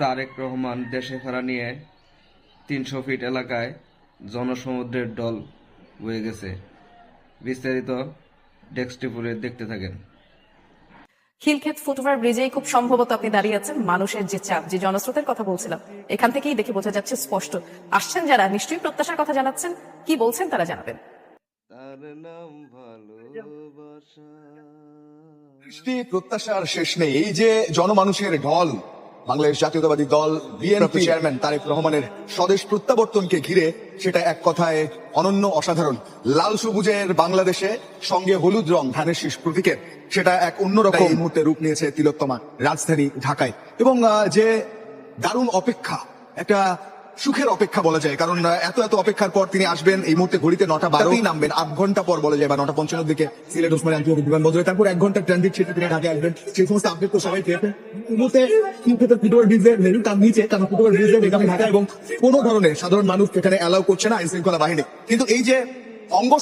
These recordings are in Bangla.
তারেক রহমান দেশে ফেরা নিয়ে ৩০০ ফিট এলাকায় জনসমুদ্রের ঢল বয়ে গেছে। বিস্তারিত ডেস্ক রিপোর্টে দেখতে থাকেন। খিলক্ষেত ফুটওভার ব্রিজেই খুব সম্ভবত আপনি দাঁড়িয়ে আছেন। মানুষের যে চাপ, যে জনস্রোতের কথা বলছিলাম, এখান থেকেই দেখে বোঝা যাচ্ছে স্পষ্ট। আসছেন যারা নিশ্চয়ই প্রত্যাশার কথা জানাচ্ছেন, কি বলছেন তারা জানাবেন। তার নাম ভালোবাসা। প্রত্যাশার শেষ নেই। এই যে জনমানুষের ঢল, বাংলাদেশ জাতীয়তাবাদী দল বিএনপি চেয়ারম্যান তারেক রহমানের স্বদেশ প্রত্যাবর্তনকে ঘিরে, সেটা এক কথায় অনন্য, অসাধারণ। লাল সবুজের বাংলাদেশে সঙ্গে হলুদ রং ধানের শীষ প্রতীকের, সেটা এক অন্যরকম এই মুহূর্তে রূপ নিয়েছে তিলোত্তমা রাজধানী ঢাকায়। এবং যে দারুণ অপেক্ষা, একটা সুখের অপেক্ষা বলা যায়, কারণ এত অপেক্ষার পর তিনি আসবেন। এই মুহূর্তে ঘড়িতে 9:12 নামবেন, 8 ঘন্টা পর বলা যায়, বা 9:55 দিকে সিলেট ওসমানী আন্তর্জাতিক বিমানবন্দরে, তারপর 1 ঘন্টা ট্রানজিট শেষে তিনি ঢাকায় আসবেন। সেই সমস্ত আপডেট তো সবাই পেয়েছেন। এই মুহূর্তে ফুটওভার ব্রিজের মেরু তার নিচে, কারণ ফুটওভার ব্রিজের এখানে ঢাকা, এবং কোনো ধরনের সাধারণ মানুষ এখানে অ্যালাউ করছে না আইন শৃঙ্খলা বাহিনী। কিন্তু এই যে অঙ্গ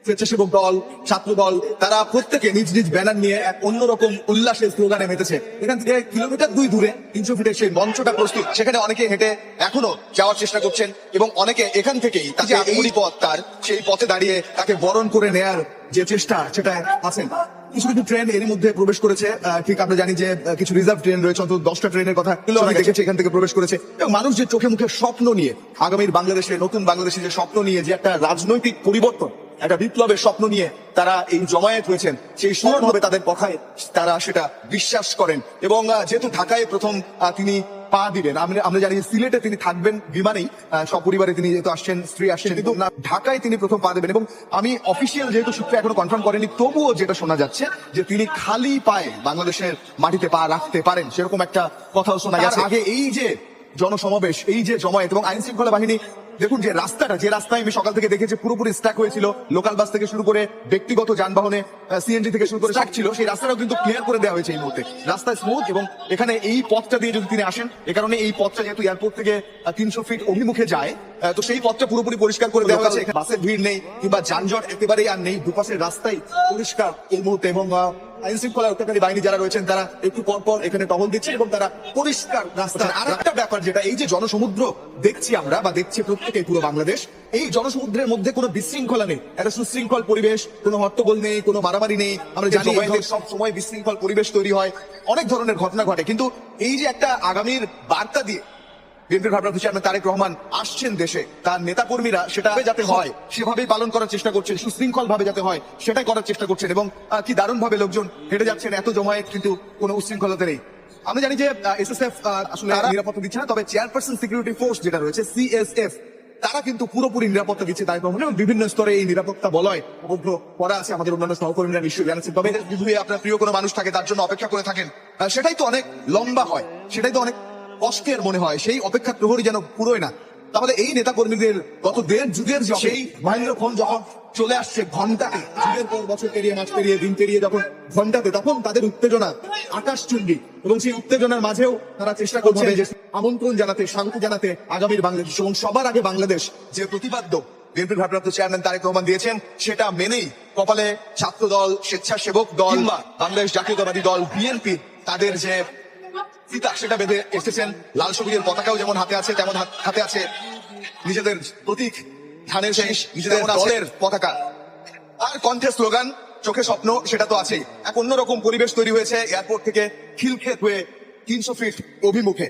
স্বেচ্ছাসেবক দল, ছাত্র দল, তারা প্রত্যেকে নিজ নিজ ব্যানার নিয়ে এক অন্যরকম উল্লাসের স্লোগানে মেতেছে। এখান থেকে কিলোমিটার 2 দূরে 300 ফিটের সেই মঞ্চটা প্রস্তুত, সেখানে অনেকে হেঁটে এখনো যাওয়ার চেষ্টা করছেন, এবং অনেকে এখান থেকেই তাকে এই পথ, তার সেই পথে দাঁড়িয়ে তাকে বরণ করে নেয়ার যে চেষ্টা, সেটা আছেন। কিছু ট্রেন এর মধ্যে প্রবেশ করেছে। ঠিক আমরা জানি যে কিছু রিজার্ভ ট্রেন রয়েছে, অন্তত 10টা ট্রেনের কথা আমি দেখেছি এখান থেকে প্রবেশ করেছে। এবং মানুষ যে চোখে মুখে স্বপ্ন নিয়ে, আগামীর বাংলাদেশে, নতুন বাংলাদেশে যে স্বপ্ন নিয়ে, যে একটা রাজনৈতিক পরিবর্তন, একটা বিপ্লবের স্বপ্ন নিয়ে তারা এই জমায়েত হয়েছেন, সেই স্মরণ হবে তাদের কথায়, তারা সেটা বিশ্বাস করেন। এবং যেহেতু ঢাকায় প্রথম তিনি পা দিবেন, আমরা জানি সিলেটে তিনি থাকবেন বিমানেই, সপরিবারে তিনি যেহেতু আসছেন, স্ত্রী আসছেন, কিন্তু ঢাকায় তিনি প্রথম পা দেবেন। এবং আমি অফিসিয়াল যেহেতু সূত্রে এখনো কনফার্ম করেনি, তবুও যেটা শোনা যাচ্ছে যে তিনি খালি পায়ে বাংলাদেশের মাটিতে পা রাখতে পারেন, সেরকম একটা কথাও শোনা যাচ্ছে। আগে এই যে জনসমাবেশ, এই যে জমায়েত, এবং আইন শৃঙ্খলা বাহিনী, দেখুন যে রাস্তাটা, যে রাস্তায় আমি সকাল থেকে দেখেছি পুরোপুরি স্ট্যাক হয়েছিল, লোকাল বাস থেকে শুরু করে ব্যক্তিগত যানবাহনে সিএনজি থেকে শুরু করে স্ট্যাক ছিল, সেই রাস্তাটাও কিন্তু ক্লিয়ার করে দেওয়া হয়েছে এই মুহূর্তে। রাস্তা স্মুথ, এবং এখানে এই পথটা দিয়ে যদি তিনি আসেন, এ কারণে এই পথটা যেহেতু এয়ারপোর্ট থেকে 300 ফিট অভিমুখে যায়, তো সেই পথটা পুরোপুরি পরিষ্কার করে দেওয়া হয়েছে। বাসের ভিড় নেই, কিংবা যানজট একেবারেই আর নেই, দুপাশের রাস্তাই পরিষ্কার এই মুহূর্তে। এবং আইন শৃঙ্খলা রক্ষাকারী বাহিনী যারা রয়েছেন, তারা একটু পর এখানে টহল দিচ্ছে, এবং তারা পরিষ্কার রাস্তা। আর একটা ব্যাপার, যেটা এই যে জনসমুদ্র দেখছি আমরা, বা দেখছি প্রত্যেকে পুরো বাংলাদেশ, এই জনসমুদ্রের মধ্যে কোনো বিশৃঙ্খলা নেই, একটা সুশৃঙ্খল পরিবেশ, কোনো হট্টগোল নেই, কোনো মারামারি নেই। আমরা জানি সব সময় বিশৃঙ্খল পরিবেশ তৈরি হয়, অনেক ধরনের ঘটনা ঘটে, কিন্তু এই যে একটা আগামীর বার্তা দিয়ে বিএনপির ভারপ্রাপ্ত চেয়ারম্যান তারেক রহমান আসছেন দেশে, তার নেতা কর্মীরা সেটা যাতে হয় সেভাবেই পালন করার চেষ্টা করছেন, সুশৃঙ্খল ভাবে যাতে হয় সেটাই করার চেষ্টা করছেন। এবং কি দারুণ ভাবে লোকজন হেঁটে যাচ্ছেন, এত জমায়েত, কিন্তু কোনো উশৃঙ্খলতা নেই। আমরা জানি যে এসএসএফ আসলে নিরাপত্তা দিচ্ছে না, তবে চেয়ারপারসন সিকিউরিটি ফোর্স যেটা রয়েছে সিএসএফ, তারা কিন্তু পুরোপুরি নিরাপত্তা দিচ্ছে তারেক রহমান, এবং বিভিন্ন স্তরে এই নিরাপত্তা বলয় উপলব্ধ করা আছে। আমাদের অন্যান্য সহকর্মীরা নিশ্চয়ই জানাচ্ছেন। তবে যদি আপনার প্রিয় কোনো মানুষ থাকে, তার জন্য অপেক্ষা করে থাকেন, সেটাই তো অনেক লম্বা হয়, সেটাই তো অনেক কষ্টের মনে হয়, সেই অপেক্ষার প্রহরী যেন পুরোই না। তাহলে এই নেতা কর্মীদের গত 1.5 যুগের সেই মহেন্দ্রক্ষণ যখন চলে আসছে ঘন্টাতে, যুগের পর বছর পেরিয়ে, মাস পেরিয়ে, দিন পেরিয়ে যখন ঘন্টাতে, তখন তাদের উত্তেজনা আকাশচুম্বী। এবং সেই উত্তেজনার মাঝেও তারা চেষ্টা করছে যে আমন্ত্রণ জানাতে, স্বাগত জানাতে আগামীর বাংলাদেশ, এবং সবার আগে বাংলাদেশ যে প্রতিপাদ্য বিএনপির ভারপ্রাপ্ত চেয়ারম্যান তারেক রহমান দিয়েছেন, সেটা মেনেই কপালে ছাত্র দল, স্বেচ্ছাসেবক দল, বা বাংলাদেশ জাতীয়তাবাদী দল বিএনপি, তাদের যে ফিতা, সেটা বেঁধে এসেছেন। লাল সবুজের পতাকাও যেমন হাতে আছে, তেমন হাতে আছে নিজেদের প্রতীক, ধানের শীষ, নিজেদের দলের পতাকা, আর কণ্ঠে স্লোগান, চোখে স্বপ্ন, সেটা তো আছেই। এক অন্যরকম পরিবেশ তৈরি হয়েছে এয়ারপোর্ট থেকে খিলক্ষেত হয়ে 300 ফিট অভিমুখে।